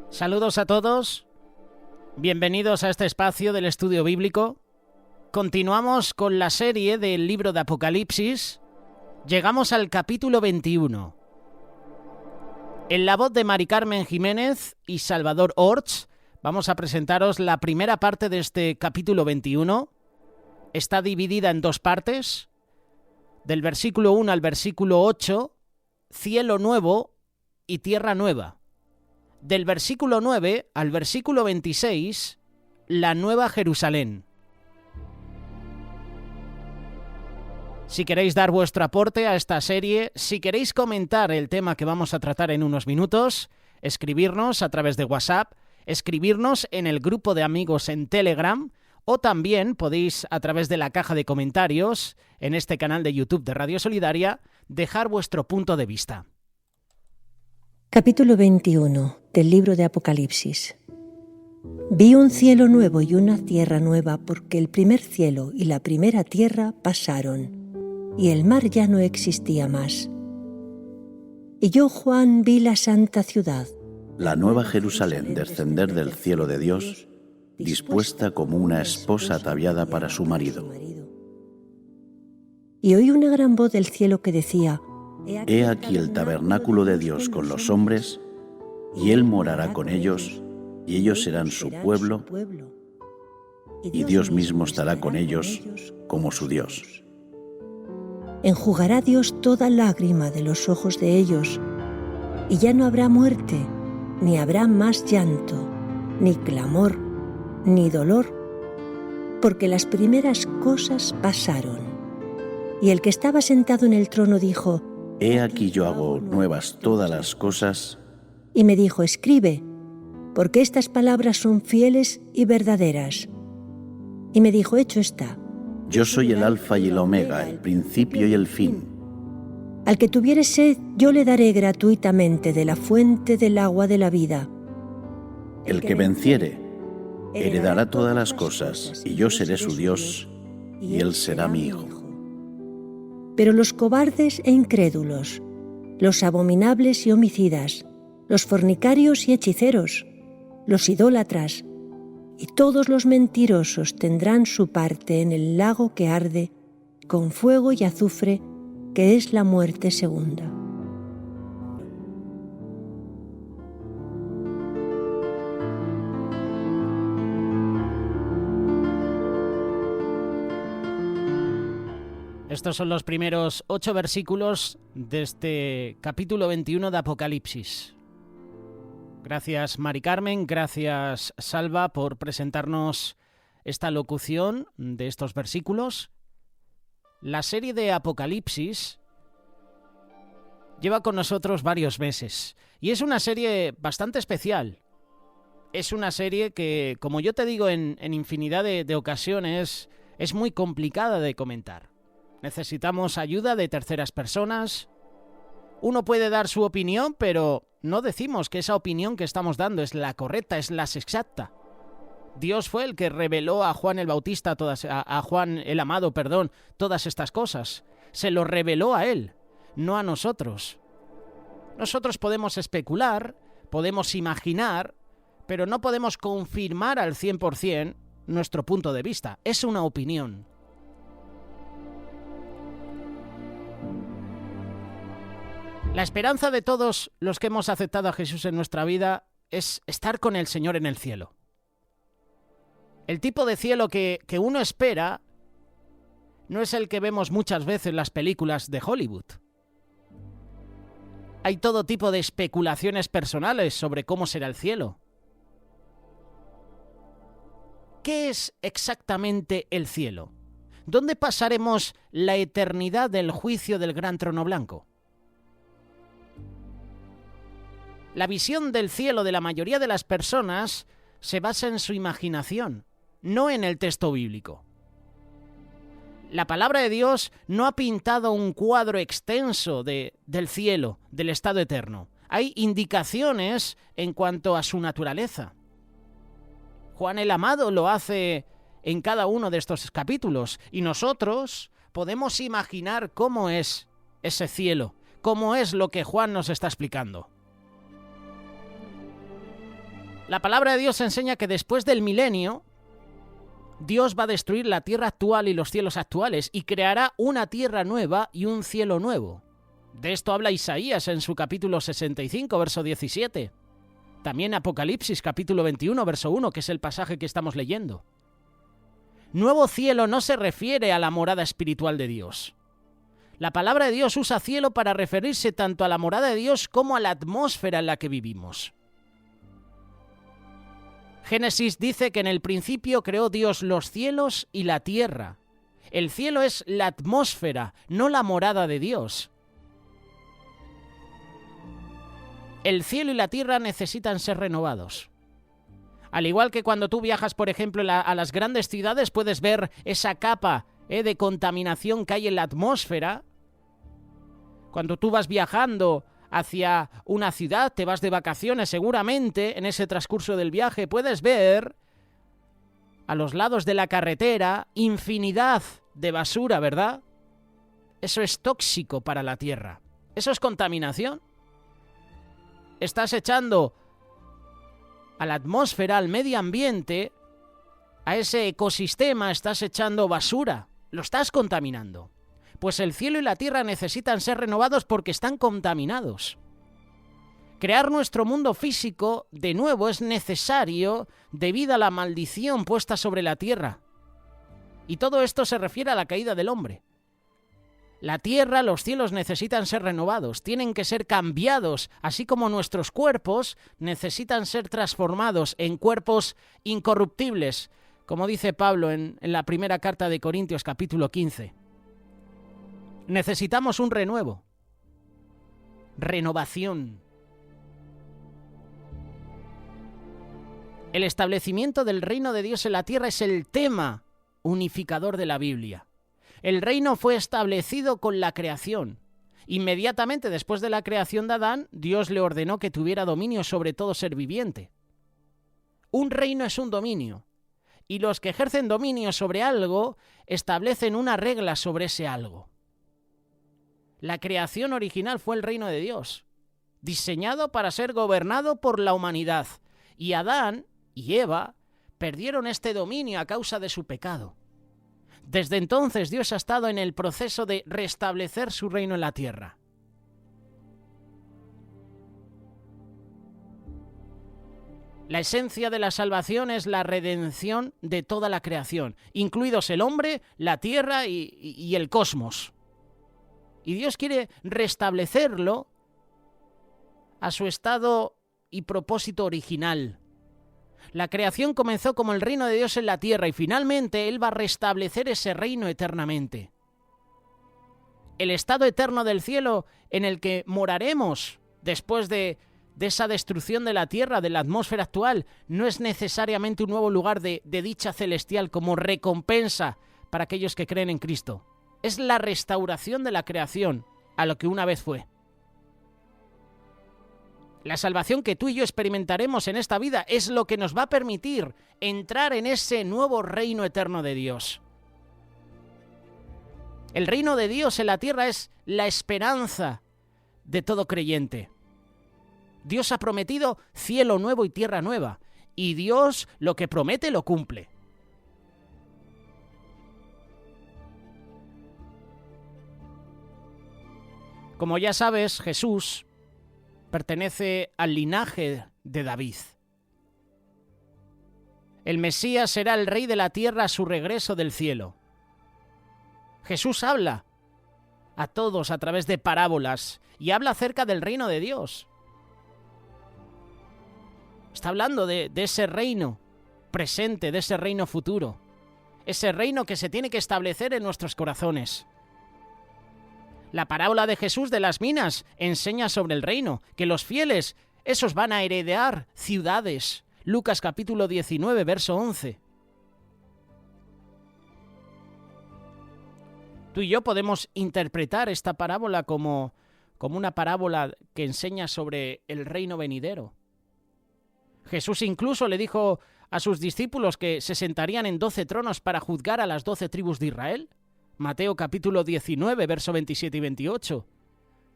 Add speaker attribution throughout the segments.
Speaker 1: Saludos a todos, bienvenidos a este espacio del estudio bíblico. Continuamos con la serie del libro de Apocalipsis. Llegamos al capítulo 21. En la voz de Mari Carmen Jiménez y Salvador Orts, vamos a presentaros la primera parte de este capítulo 21. Está dividida en dos partes, del versículo 1 al versículo 8, cielo nuevo y tierra nueva. Del versículo 9 al versículo 26, la Nueva Jerusalén. Si queréis dar vuestro aporte a esta serie, si queréis comentar el tema que vamos a tratar en unos minutos, escribirnos a través de WhatsApp, escribirnos en el grupo de amigos en Telegram, o también podéis, a través de la caja de comentarios, en este canal de YouTube de Radio Solidaria, dejar vuestro punto de vista.
Speaker 2: Capítulo 21 del libro de Apocalipsis. Vi un cielo nuevo y una tierra nueva, porque el primer cielo y la primera tierra pasaron, y el mar ya no existía más. Y yo, Juan, vi la santa ciudad,
Speaker 3: la nueva Jerusalén, descender del cielo de Dios, dispuesta como una esposa ataviada para su marido.
Speaker 2: Y oí una gran voz del cielo que decía:
Speaker 3: He aquí el tabernáculo de Dios con los hombres, y Él morará con ellos, y ellos serán su pueblo, y Dios mismo estará con ellos como su Dios.
Speaker 2: Enjugará Dios toda lágrima de los ojos de ellos, y ya no habrá muerte, ni habrá más llanto, ni clamor, ni dolor, porque las primeras cosas pasaron. Y el que estaba sentado en el trono dijo:
Speaker 3: He aquí yo hago nuevas todas las cosas.
Speaker 2: Y me dijo: escribe, porque estas palabras son fieles y verdaderas. Y me dijo: hecho está.
Speaker 3: Yo soy el Alfa y el Omega, el principio y el fin.
Speaker 2: Al que tuviere sed, yo le daré gratuitamente de la fuente del agua de la vida.
Speaker 3: El que venciere, heredará todas las cosas, y yo seré su Dios, y él será mi hijo.
Speaker 2: Pero los cobardes e incrédulos, los abominables y homicidas, los fornicarios y hechiceros, los idólatras y todos los mentirosos tendrán su parte en el lago que arde con fuego y azufre, que es la muerte segunda.
Speaker 1: Estos son los primeros 8 versículos de este capítulo 21 de Apocalipsis. Gracias, Mari Carmen, gracias, Salva, por presentarnos esta locución de estos versículos. La serie de Apocalipsis lleva con nosotros varios meses y es una serie bastante especial. Es una serie que, como yo te digo en infinidad de ocasiones, es muy complicada de comentar. Necesitamos ayuda de terceras personas. Uno puede dar su opinión, pero no decimos que esa opinión que estamos dando es la correcta, es la exacta. Dios fue el que reveló a Juan el Bautista, a Juan el Amado, todas estas cosas. Se lo reveló a él, no a nosotros. Nosotros podemos especular, podemos imaginar, pero no podemos confirmar al 100% nuestro punto de vista. Es una opinión. La esperanza de todos los que hemos aceptado a Jesús en nuestra vida es estar con el Señor en el cielo. El tipo de cielo que uno espera no es el que vemos muchas veces en las películas de Hollywood. Hay todo tipo de especulaciones personales sobre cómo será el cielo. ¿Qué es exactamente el cielo? ¿Dónde pasaremos la eternidad del juicio del gran trono blanco? La visión del cielo de la mayoría de las personas se basa en su imaginación, no en el texto bíblico. La palabra de Dios no ha pintado un cuadro extenso del cielo, del estado eterno. Hay indicaciones en cuanto a su naturaleza. Juan el Amado lo hace en cada uno de estos capítulos y nosotros podemos imaginar cómo es ese cielo, cómo es lo que Juan nos está explicando. La palabra de Dios enseña que después del milenio, Dios va a destruir la tierra actual y los cielos actuales y creará una tierra nueva y un cielo nuevo. De esto habla Isaías en su capítulo 65, verso 17. También Apocalipsis, capítulo 21, verso 1, que es el pasaje que estamos leyendo. Nuevo cielo no se refiere a la morada espiritual de Dios. La palabra de Dios usa cielo para referirse tanto a la morada de Dios como a la atmósfera en la que vivimos. Génesis dice que en el principio creó Dios los cielos y la tierra. El cielo es la atmósfera, no la morada de Dios. El cielo y la tierra necesitan ser renovados. Al igual que cuando tú viajas, por ejemplo, a las grandes ciudades, puedes ver esa capa de contaminación que hay en la atmósfera. Cuando tú vas viajando hacia una ciudad, te vas de vacaciones seguramente, en ese transcurso del viaje puedes ver a los lados de la carretera infinidad de basura, ¿verdad? Eso es tóxico para la tierra. Eso es contaminación. Estás echando a la atmósfera, al medio ambiente, a ese ecosistema, estás echando basura. Lo estás contaminando. Pues el cielo y la tierra necesitan ser renovados porque están contaminados. Crear nuestro mundo físico de nuevo es necesario debido a la maldición puesta sobre la tierra. Y todo esto se refiere a la caída del hombre. La tierra, los cielos necesitan ser renovados, tienen que ser cambiados, así como nuestros cuerpos necesitan ser transformados en cuerpos incorruptibles, como dice Pablo en la primera carta de Corintios, capítulo 15. Necesitamos un renuevo, renovación. El establecimiento del reino de Dios en la tierra es el tema unificador de la Biblia. El reino fue establecido con la creación. Inmediatamente después de la creación de Adán, Dios le ordenó que tuviera dominio sobre todo ser viviente. Un reino es un dominio, y los que ejercen dominio sobre algo establecen una regla sobre ese algo. La creación original fue el reino de Dios, diseñado para ser gobernado por la humanidad, y Adán y Eva perdieron este dominio a causa de su pecado. Desde entonces Dios ha estado en el proceso de restablecer su reino en la tierra. La esencia de la salvación es la redención de toda la creación, incluidos el hombre, la tierra y el cosmos. Y Dios quiere restablecerlo a su estado y propósito original. La creación comenzó como el reino de Dios en la tierra y finalmente Él va a restablecer ese reino eternamente. El estado eterno del cielo en el que moraremos después de esa destrucción de la tierra, de la atmósfera actual, no es necesariamente un nuevo lugar de dicha celestial como recompensa para aquellos que creen en Cristo. Es la restauración de la creación a lo que una vez fue. La salvación que tú y yo experimentaremos en esta vida es lo que nos va a permitir entrar en ese nuevo reino eterno de Dios. El reino de Dios en la tierra es la esperanza de todo creyente. Dios ha prometido cielo nuevo y tierra nueva, y Dios lo que promete lo cumple. Como ya sabes, Jesús pertenece al linaje de David. El Mesías será el rey de la tierra a su regreso del cielo. Jesús habla a todos a través de parábolas y habla acerca del reino de Dios. Está hablando de ese reino presente, de ese reino futuro, ese reino que se tiene que establecer en nuestros corazones. La parábola de Jesús de las minas enseña sobre el reino, que los fieles, esos van a heredar ciudades. Lucas capítulo 19, verso 11. Tú y yo podemos interpretar esta parábola como una parábola que enseña sobre el reino venidero. Jesús incluso le dijo a sus discípulos que se sentarían en 12 tronos para juzgar a las 12 tribus de Israel. Mateo capítulo 19, verso 27 y 28.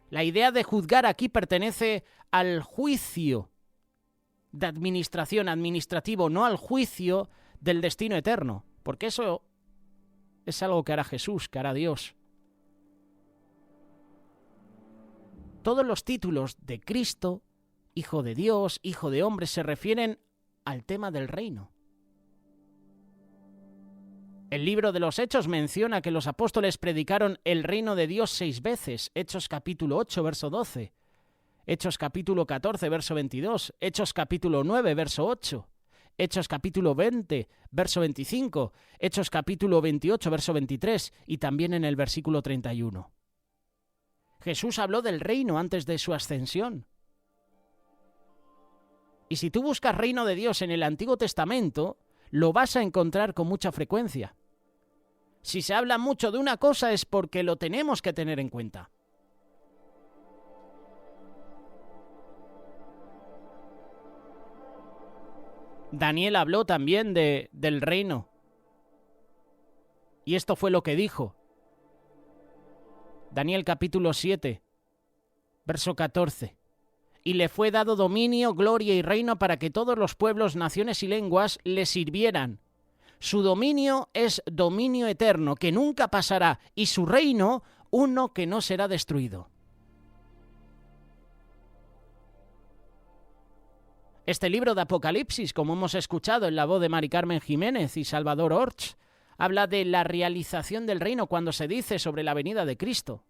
Speaker 1: La idea de juzgar aquí pertenece al juicio de administración, administrativo, no al juicio del destino eterno, porque eso es algo que hará Jesús, que hará Dios. Todos los títulos de Cristo, Hijo de Dios, Hijo de Hombre, se refieren al tema del reino. El libro de los Hechos menciona que los apóstoles predicaron el reino de Dios 6 veces. Hechos capítulo 8, verso 12. Hechos capítulo 14, verso 22. Hechos capítulo 9, verso 8. Hechos capítulo 20, verso 25. Hechos capítulo 28, verso 23. Y también en el versículo 31. Jesús habló del reino antes de su ascensión. Y si tú buscas reino de Dios en el Antiguo Testamento, lo vas a encontrar con mucha frecuencia. Si se habla mucho de una cosa es porque lo tenemos que tener en cuenta. Daniel habló también del reino. Y esto fue lo que dijo. Daniel capítulo 7, verso 14. Y le fue dado dominio, gloria y reino para que todos los pueblos, naciones y lenguas le sirvieran. Su dominio es dominio eterno, que nunca pasará, y su reino, uno que no será destruido. Este libro de Apocalipsis, como hemos escuchado en la voz de Mari Carmen Jiménez y Salvador Orch, habla de la realización del reino cuando se dice sobre la venida de Cristo.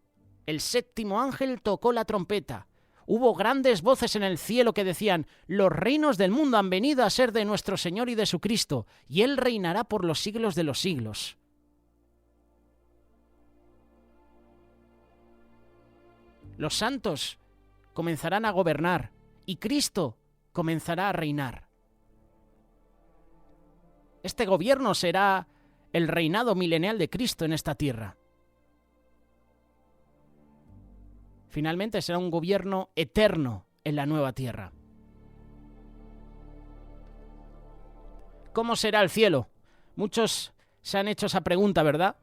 Speaker 1: El séptimo ángel tocó la trompeta. Hubo grandes voces en el cielo que decían: los reinos del mundo han venido a ser de nuestro Señor y de su Cristo, y Él reinará por los siglos de los siglos. Los santos comenzarán a gobernar, y Cristo comenzará a reinar. Este gobierno será el reinado milenial de Cristo en esta tierra. Finalmente será un gobierno eterno en la nueva tierra. ¿Cómo será el cielo? Muchos se han hecho esa pregunta, ¿verdad?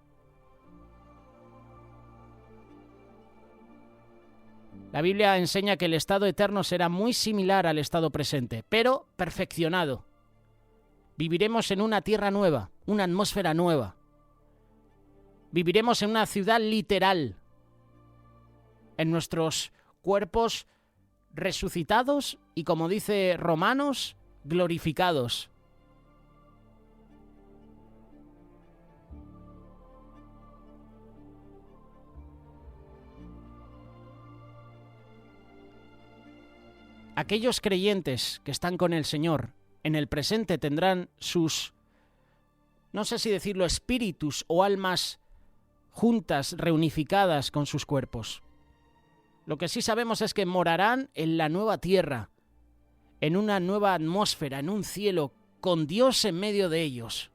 Speaker 1: La Biblia enseña que el estado eterno será muy similar al estado presente, pero perfeccionado. Viviremos en una tierra nueva, una atmósfera nueva. Viviremos en una ciudad literal, en nuestros cuerpos resucitados y, como dice Romanos, glorificados. Aquellos creyentes que están con el Señor en el presente tendrán sus, no sé si decirlo, espíritus o almas juntas, reunificadas con sus cuerpos. Lo que sí sabemos es que morarán en la nueva tierra, en una nueva atmósfera, en un cielo, con Dios en medio de ellos.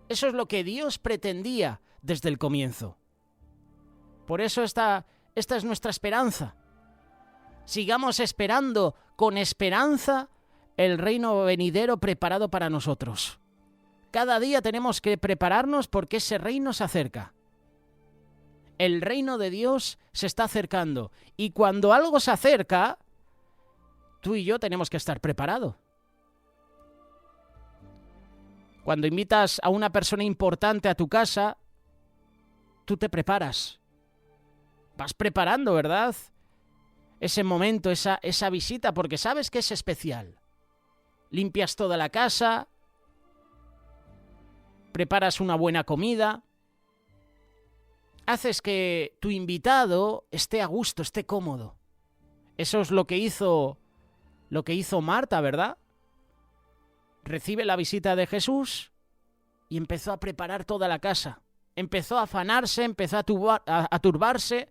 Speaker 1: Eso es lo que Dios pretendía desde el comienzo. Por eso esta es nuestra esperanza. Sigamos esperando con esperanza el reino venidero preparado para nosotros. Cada día tenemos que prepararnos porque ese reino se acerca. El reino de Dios se está acercando. Y cuando algo se acerca, tú y yo tenemos que estar preparados. Cuando invitas a una persona importante a tu casa, tú te preparas. Vas preparando, ¿verdad? Ese momento, esa visita, porque sabes que es especial. Limpias toda la casa, preparas una buena comida, haces que tu invitado esté a gusto, esté cómodo. Eso es lo que hizo Marta, ¿verdad? Recibe la visita de Jesús y empezó a preparar toda la casa. Empezó a afanarse, empezó a turbarse.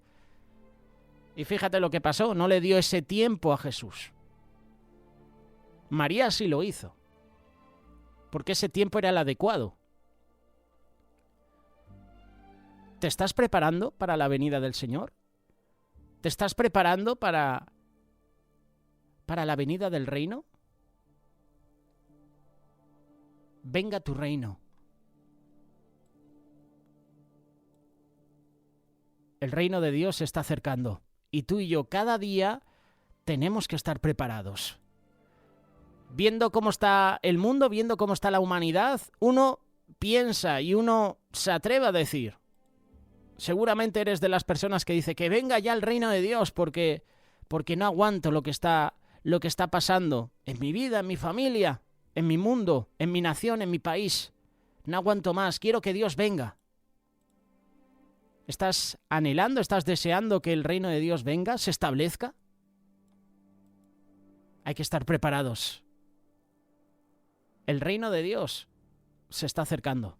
Speaker 1: Y fíjate lo que pasó, no le dio ese tiempo a Jesús. María sí lo hizo, porque ese tiempo era el adecuado. ¿Te estás preparando para la venida del Señor? ¿Te estás preparando para la venida del reino? Venga tu reino. El reino de Dios se está acercando. Y tú y yo cada día tenemos que estar preparados. viendo cómo está el mundo, viendo cómo está la humanidad, uno piensa y uno se atreve a decir, seguramente eres de las personas que dice que venga ya el reino de Dios porque no aguanto lo que está pasando en mi vida, en mi familia, en mi mundo, en mi nación, en mi país. No aguanto más, quiero que Dios venga. ¿Estás anhelando, estás deseando que el reino de Dios venga, se establezca? Hay que estar preparados. El reino de Dios se está acercando.